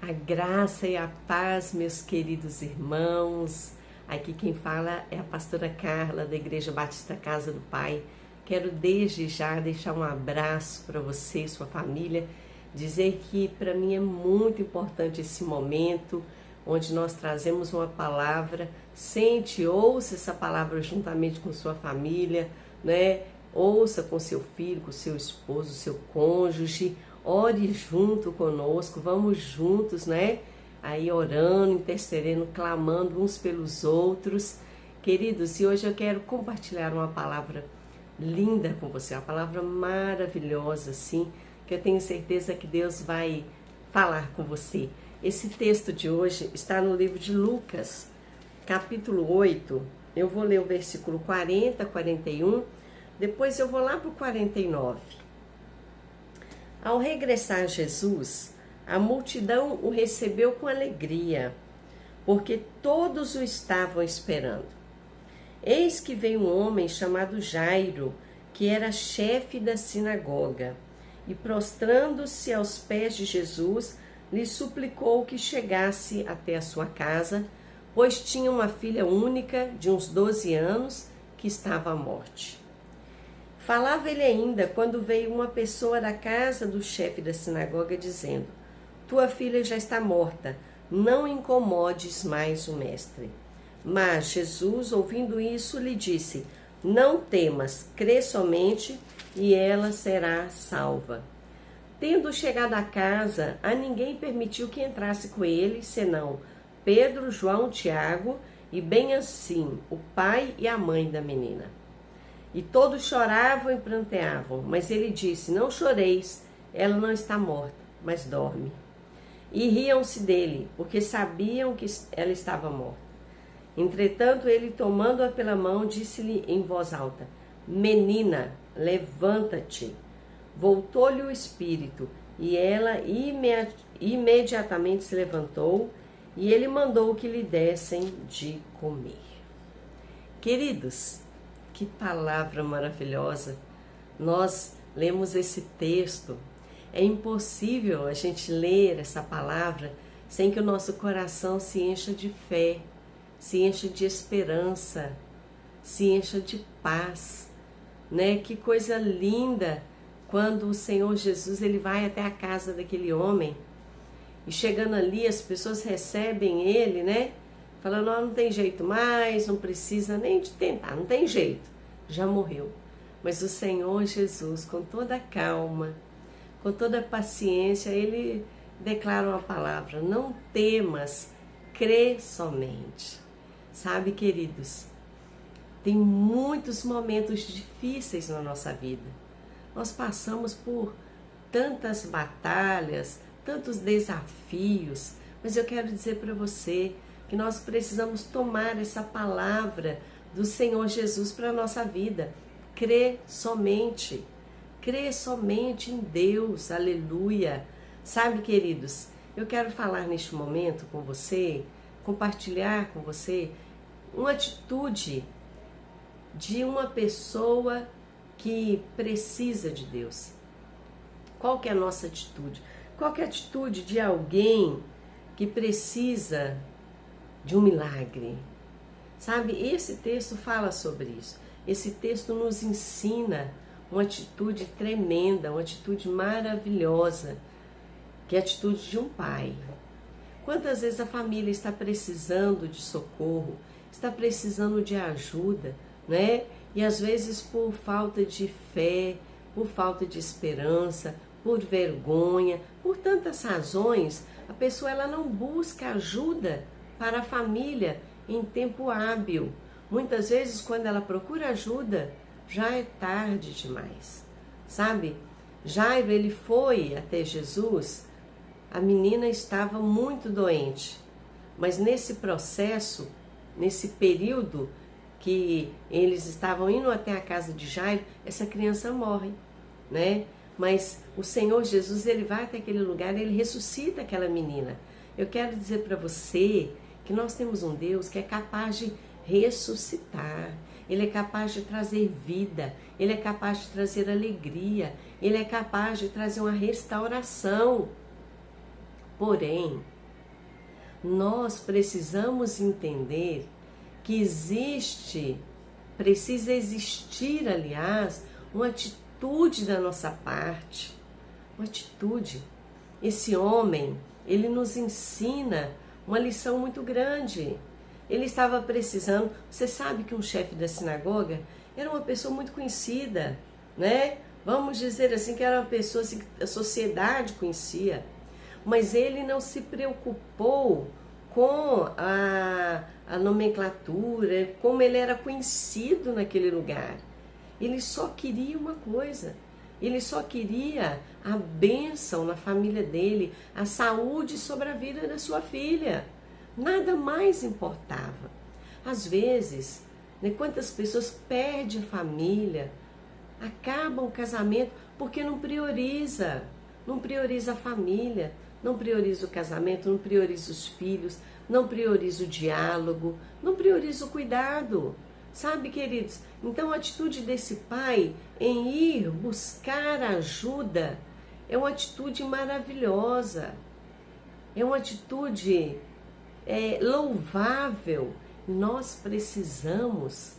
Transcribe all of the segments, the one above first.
A graça e a paz, meus queridos irmãos. Aqui quem fala é a pastora Carla, da Igreja Batista Casa do Pai. Quero desde já deixar um abraço para você e sua família, dizer que para mim é muito importante esse momento onde nós trazemos uma palavra. Sente, ouça essa palavra juntamente com sua família, né? Ouça com seu filho, com seu esposo, seu cônjuge. Ore junto conosco, vamos juntos, né? Aí orando, intercedendo, clamando uns pelos outros. Queridos, e hoje eu quero compartilhar uma palavra linda com você, uma palavra maravilhosa, assim, que eu tenho certeza que Deus vai falar com você. Esse texto de hoje está no livro de Lucas, capítulo 8. Eu vou ler o versículo 40, 41, depois eu vou lá para o 49. Ao regressar Jesus, a multidão o recebeu com alegria, porque todos o estavam esperando. Eis que veio um homem chamado Jairo, que era chefe da sinagoga, e prostrando-se aos pés de Jesus, lhe suplicou que chegasse até a sua casa, pois tinha uma filha única de uns 12 anos que estava à morte. Falava ele ainda quando veio uma pessoa da casa do chefe da sinagoga dizendo: tua filha já está morta, não incomodes mais o mestre. Mas Jesus, ouvindo isso, lhe disse: não temas, crê somente e ela será salva. Tendo chegado à casa, a ninguém permitiu que entrasse com ele, senão Pedro, João, Tiago e bem assim o pai e a mãe da menina. E todos choravam e pranteavam, mas ele disse: não choreis, ela não está morta, mas dorme. E riam-se dele, porque sabiam que ela estava morta. Entretanto, ele, tomando-a pela mão, disse-lhe em voz alta: menina, levanta-te. Voltou-lhe o espírito, e ela imediatamente se levantou, e ele mandou que lhe dessem de comer. Queridos, que palavra maravilhosa! Nós lemos esse texto. É impossível a gente ler essa palavra sem que o nosso coração se encha de fé, se encha de esperança, se encha de paz, né? Que coisa linda quando o Senhor Jesus ele vai até a casa daquele homem e chegando ali as pessoas recebem ele, né? Falando: oh, não tem jeito mais, não precisa nem de tentar, não tem jeito, já morreu. Mas o Senhor Jesus, com toda a calma, com toda a paciência, ele declara uma palavra: não temas, crê somente. Sabe, queridos, tem muitos momentos difíceis na nossa vida. Nós passamos por tantas batalhas, tantos desafios, mas eu quero dizer para você que nós precisamos tomar essa palavra do Senhor Jesus para a nossa vida. Crê somente em Deus, aleluia. Sabe, queridos, eu quero falar neste momento com você, compartilhar com você uma atitude de uma pessoa que precisa de Deus. Qual que é a nossa atitude? Qual que é a atitude de alguém que precisa de um milagre? Sabe, esse texto fala sobre isso. Esse texto nos ensina uma atitude tremenda, uma atitude maravilhosa, que é a atitude de um pai. Quantas vezes a família está precisando de socorro, está precisando de ajuda, né? E às vezes por falta de fé, por falta de esperança, por vergonha, por tantas razões, a pessoa ela não busca ajuda para a família em tempo hábil. Muitas vezes, quando ela procura ajuda, já é tarde demais, sabe? Jairo, ele foi até Jesus, a menina estava muito doente, mas nesse processo, nesse período que eles estavam indo até a casa de Jairo, essa criança morre, né? Mas o Senhor Jesus, ele vai até aquele lugar, ele ressuscita aquela menina. Eu quero dizer para você que nós temos um Deus que é capaz de ressuscitar, ele é capaz de trazer vida, ele é capaz de trazer alegria, ele é capaz de trazer uma restauração. Porém, nós precisamos entender que precisa existir, aliás, uma atitude da nossa parte, uma atitude. Esse homem, ele nos ensina uma lição muito grande. Ele estava precisando, você sabe que um chefe da sinagoga era uma pessoa muito conhecida, né? Vamos dizer assim, que era uma pessoa assim, que a sociedade conhecia. Mas ele não se preocupou com a nomenclatura, como ele era conhecido naquele lugar. Ele só queria uma coisa, ele só queria a bênção na família dele, a saúde sobre a vida da sua filha. Nada mais importava. Às vezes, né, quantas pessoas perdem a família, acabam o casamento porque não prioriza a família, não prioriza o casamento, não prioriza os filhos, não prioriza o diálogo, não prioriza o cuidado. Sabe, queridos? Então a atitude desse pai em ir buscar ajuda é uma atitude maravilhosa, é uma atitude louvável. Nós precisamos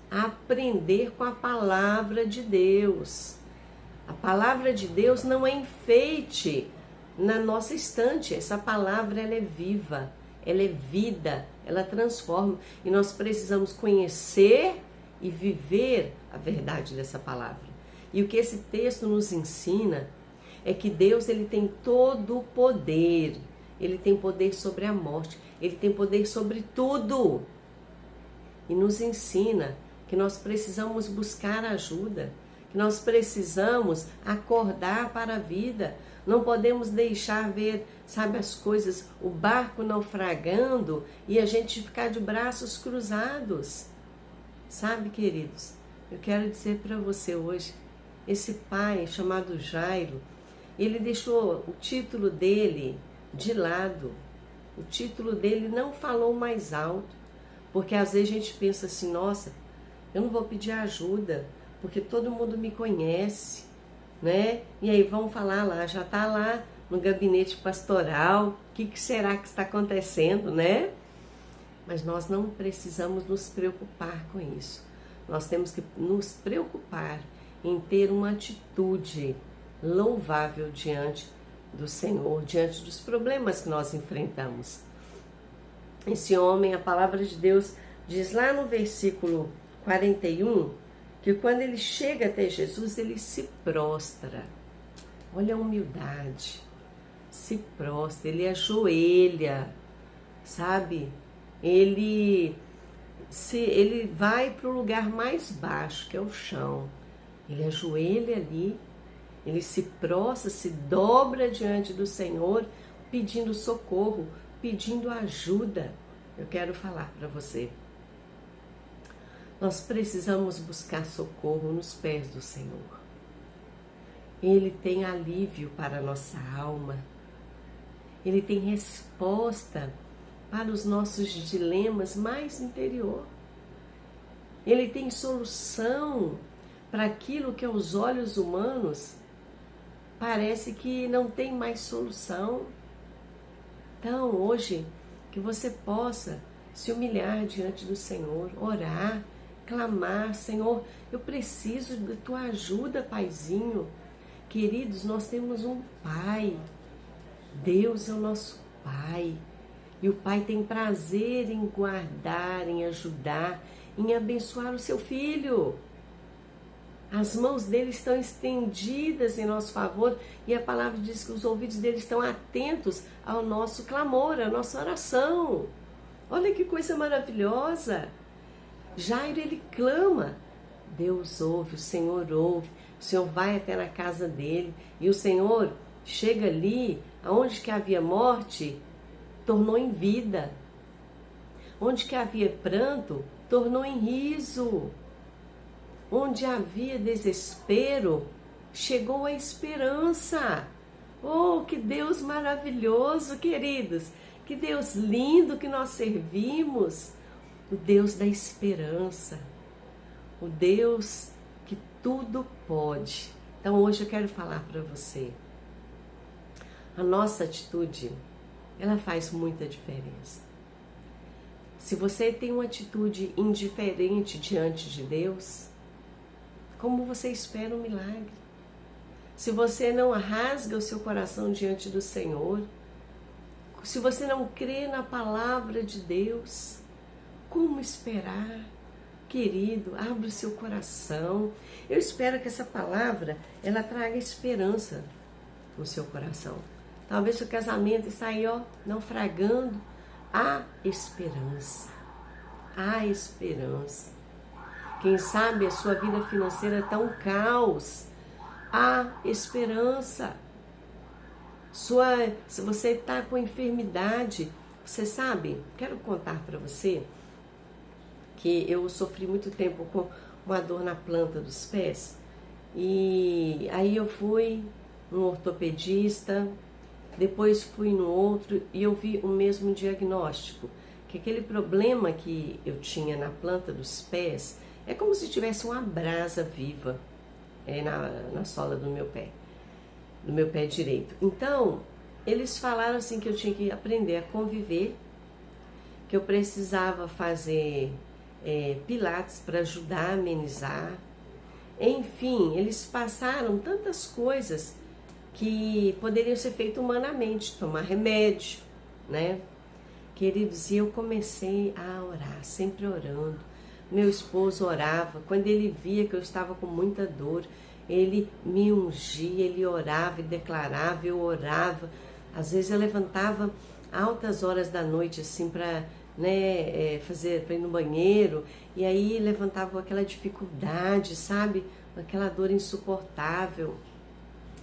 aprender com a palavra de Deus. A palavra de Deus não é enfeite na nossa estante. Essa palavra, ela é viva, ela é vida, ela transforma. E nós precisamos conhecer e viver a verdade dessa palavra. E o que esse texto nos ensina é que Deus, ele tem todo o poder. Ele tem poder sobre a morte, ele tem poder sobre tudo. E nos ensina que nós precisamos buscar ajuda, que nós precisamos acordar para a vida. Não podemos deixar ver, sabe, as coisas, o barco naufragando e a gente ficar de braços cruzados. Sabe, queridos, eu quero dizer para você hoje, esse pai chamado Jairo, ele deixou o título dele de lado. O título dele não falou mais alto, porque às vezes a gente pensa assim, nossa, eu não vou pedir ajuda, porque todo mundo me conhece, né? E aí vão falar lá, já está lá no gabinete pastoral, o que será que está acontecendo, né? Mas nós não precisamos nos preocupar com isso. Nós temos que nos preocupar em ter uma atitude louvável diante do Senhor, diante dos problemas que nós enfrentamos. Esse homem, a palavra de Deus diz lá no versículo 41, que quando ele chega até Jesus, ele se prostra. Olha a humildade. Se prostra, ele ajoelha, sabe? Ele vai para o lugar mais baixo, que é o chão. Ele ajoelha ali, ele se prostra, se dobra diante do Senhor, pedindo socorro, pedindo ajuda. Eu quero falar para você. Nós precisamos buscar socorro nos pés do Senhor. Ele tem alívio para a nossa alma. Ele tem resposta para os nossos dilemas mais interior. Ele tem solução para aquilo que aos olhos humanos parece que não tem mais solução. Então, hoje, que você possa se humilhar diante do Senhor, orar, clamar, Senhor, eu preciso da tua ajuda, Paizinho. Queridos, nós temos um Pai. Deus é o nosso Pai. E o Pai tem prazer em guardar, em ajudar, em abençoar o seu filho. As mãos dele estão estendidas em nosso favor e a palavra diz que os ouvidos dele estão atentos ao nosso clamor, à nossa oração. Olha que coisa maravilhosa. Jairo, ele clama. Deus ouve, o Senhor vai até na casa dele e o Senhor chega ali, aonde que havia morte, tornou em vida. Onde que havia pranto, tornou em riso. Onde havia desespero, chegou a esperança. Oh, que Deus maravilhoso, queridos. Que Deus lindo que nós servimos. O Deus da esperança. O Deus que tudo pode. Então hoje eu quero falar para você. A nossa atitude, ela faz muita diferença. Se você tem uma atitude indiferente diante de Deus, como você espera um milagre? Se você não rasga o seu coração diante do Senhor, se você não crê na palavra de Deus, como esperar? Querido, abra o seu coração. Eu espero que essa palavra, ela traga esperança no seu coração. Talvez o casamento está aí, naufragando. Há esperança. Há esperança. Quem sabe a sua vida financeira está um caos. Há esperança. Se você está com enfermidade, você sabe, quero contar para você que eu sofri muito tempo com uma dor na planta dos pés. E aí eu fui no ortopedista, depois fui no outro e eu vi o mesmo diagnóstico, que aquele problema que eu tinha na planta dos pés é como se tivesse uma brasa viva na sola do meu pé direito. Então, eles falaram assim que eu tinha que aprender a conviver, que eu precisava fazer pilates para ajudar a amenizar. Enfim, eles passaram tantas coisas que poderiam ser feitas humanamente, tomar remédio, né? Queridos, e eu comecei a orar, sempre orando. Meu esposo orava, quando ele via que eu estava com muita dor, ele me ungia, ele orava e declarava, eu orava. Às vezes eu levantava altas horas da noite, assim, para ir no banheiro, e aí levantava com aquela dificuldade, sabe? Aquela dor insuportável.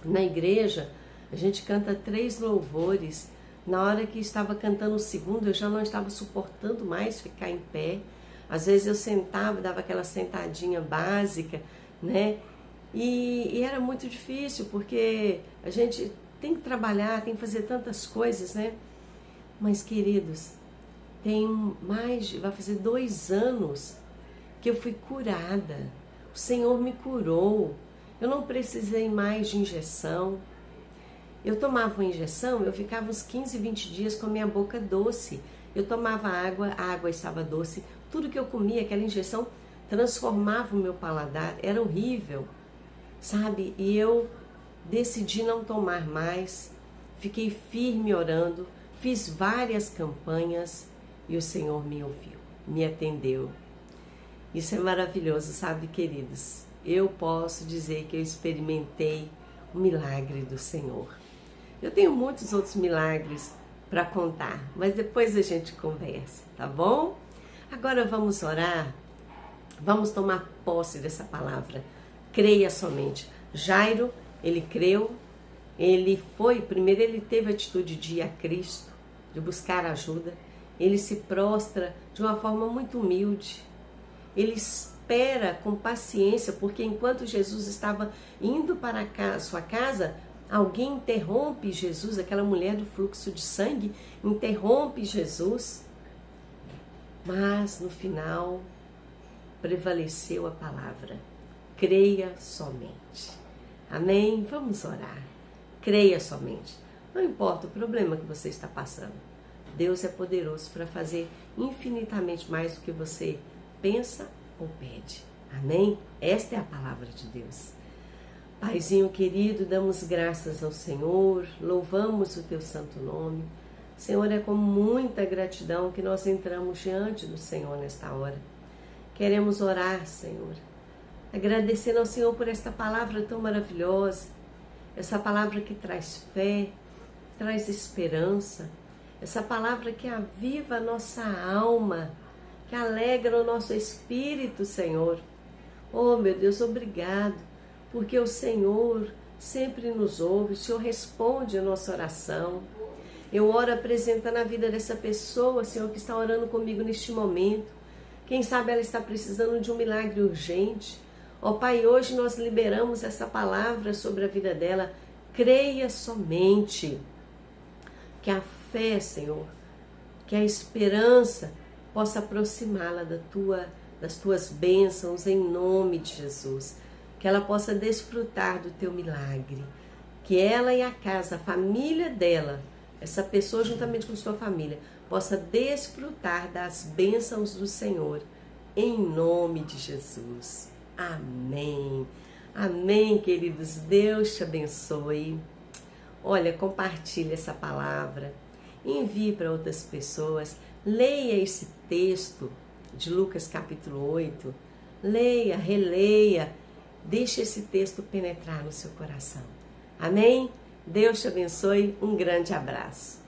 Na igreja, a gente canta 3 louvores. Na hora que estava cantando o segundo, eu já não estava suportando mais ficar em pé. Às vezes eu sentava, dava aquela sentadinha básica, né? E era muito difícil, porque a gente tem que trabalhar, tem que fazer tantas coisas, né? Mas, queridos, vai fazer 2 anos que eu fui curada. O Senhor me curou. Eu não precisei mais de injeção. Eu tomava uma injeção, eu ficava uns 15, 20 dias com a minha boca doce. Eu tomava água, a água estava doce. Tudo que eu comia, aquela injeção, transformava o meu paladar. Era horrível, sabe? E eu decidi não tomar mais. Fiquei firme orando. Fiz várias campanhas e o Senhor me ouviu, me atendeu. Isso é maravilhoso, sabe, queridos? Eu posso dizer que eu experimentei o milagre do Senhor. Eu tenho muitos outros milagres para contar, mas depois a gente conversa, tá bom? Agora vamos orar, vamos tomar posse dessa palavra. Creia somente. Jairo, ele creu, primeiro ele teve a atitude de ir a Cristo, de buscar ajuda, ele se prostra de uma forma muito humilde, ele espera com paciência, porque enquanto Jesus estava indo para a sua casa, alguém interrompe Jesus, aquela mulher do fluxo de sangue, interrompe Jesus, mas no final prevaleceu a palavra, creia somente. Amém? Vamos orar. Creia somente. Não importa o problema que você está passando, Deus é poderoso para fazer infinitamente mais do que você pensa ou pede. Amém? Esta é a palavra de Deus. Paizinho querido, damos graças ao Senhor, louvamos o teu santo nome. Senhor, é com muita gratidão que nós entramos diante do Senhor nesta hora. Queremos orar, Senhor, agradecendo ao Senhor por esta palavra tão maravilhosa, essa palavra que traz fé, traz esperança, essa palavra que aviva a nossa alma, que alegra o nosso espírito, Senhor. Oh, meu Deus, obrigado, porque o Senhor sempre nos ouve, o Senhor responde a nossa oração. Eu oro apresentando a vida dessa pessoa, Senhor, que está orando comigo neste momento. Quem sabe ela está precisando de um milagre urgente. Ó Pai, hoje nós liberamos essa palavra sobre a vida dela. Creia somente. Que a fé, Senhor, que a esperança possa aproximá-la das tuas bênçãos em nome de Jesus. Que ela possa desfrutar do teu milagre. que ela e a casa, a família dela, essa pessoa juntamente com sua família, possa desfrutar das bênçãos do Senhor, em nome de Jesus. Amém. Amém, queridos. Deus te abençoe. Olha, compartilhe essa palavra, envie para outras pessoas, leia esse texto de Lucas capítulo 8, leia, releia, deixe esse texto penetrar no seu coração. Amém? Deus te abençoe, um grande abraço.